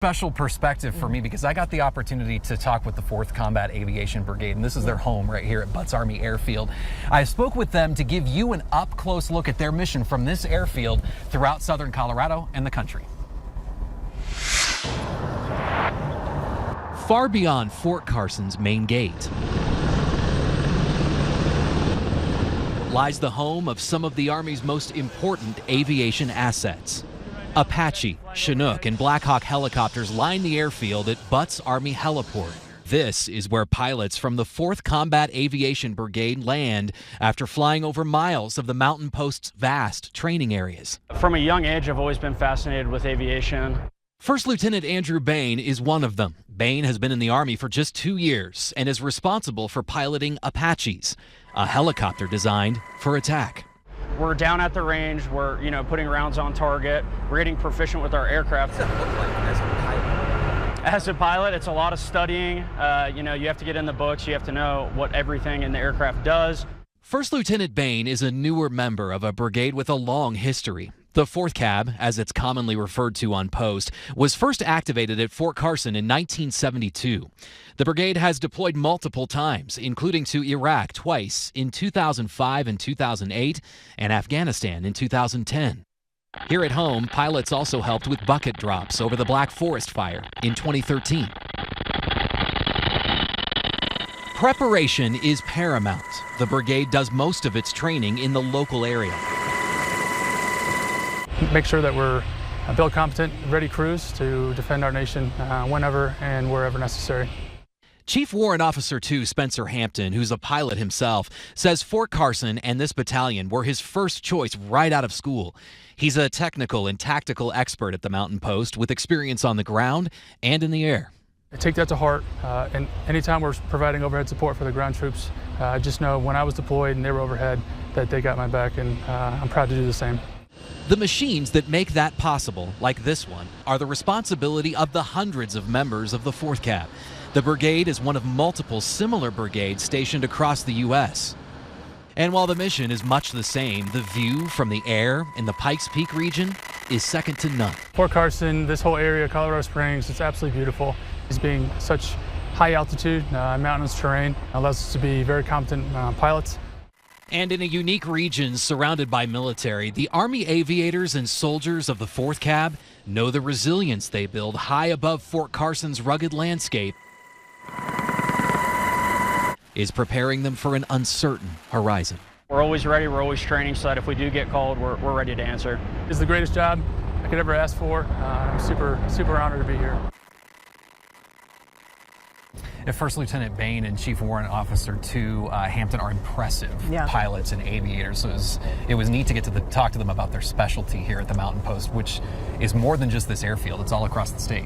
Special perspective for me because I got the opportunity to talk with the 4th Combat Aviation Brigade, and this is their home right here at Butts Army Airfield. I spoke with them to give you an up-close look at their mission from this airfield throughout southern Colorado and the country. Far beyond Fort Carson's main gate lies the home of some of the Army's most important aviation assets. Apache, Chinook, and Black Hawk helicopters line the airfield at Butts Army Heliport. This is where pilots from the 4th Combat Aviation Brigade land after flying over miles of the mountain post's vast training areas. From a young age, I've always been fascinated with aviation. First Lieutenant Andrew Bain is one of them. Bain has been in the Army for just 2 years and is responsible for piloting Apaches, a helicopter designed for attack. We're down at the range, we're putting rounds on target, we're getting proficient with our aircraft. What does that look like as a pilot? As a pilot, it's a lot of studying. You have to get in the books, you have to know what everything in the aircraft does. First Lieutenant Bain is a newer member of a brigade with a long history. The 4th Cab, as it's commonly referred to on post, was first activated at Fort Carson in 1972. The brigade has deployed multiple times, including to Iraq twice in 2005 and 2008, and Afghanistan in 2010. Here at home, pilots also helped with bucket drops over the Black Forest fire in 2013. Preparation is paramount. The brigade does most of its training in the local area. Make sure that we're built competent, ready crews to defend our nation whenever and wherever necessary. Chief Warrant Officer 2 Spencer Hampton, who's a pilot himself, says Fort Carson and this battalion were his first choice right out of school. He's a technical and tactical expert at the mountain post with experience on the ground and in the air. I take that to heart, and anytime we're providing overhead support for the ground troops, I just know when I was deployed and they were overhead that they got my back, and I'm proud to do the same. The machines that make that possible, like this one, are the responsibility of the hundreds of members of the 4th Cab. The brigade is one of multiple similar brigades stationed across the U.S. And while the mission is much the same, the view from the air in the Pikes Peak region is second to none. Fort Carson, this whole area, Colorado Springs, it's absolutely beautiful. It's being such high altitude, mountainous terrain, allows us to be very competent pilots. And in a unique region surrounded by military, the Army aviators and soldiers of the 4th Cab know the resilience they build high above Fort Carson's rugged landscape is preparing them for an uncertain horizon. We're always ready, we're always training so that if we do get called, we're ready to answer. It's the greatest job I could ever ask for. I'm super honored to be here. First Lieutenant Bain and Chief Warrant Officer 2 Hampton are impressive pilots and aviators. So it was neat to get to talk to them about their specialty here at the Mountain Post, which is more than just this airfield. It's all across the state.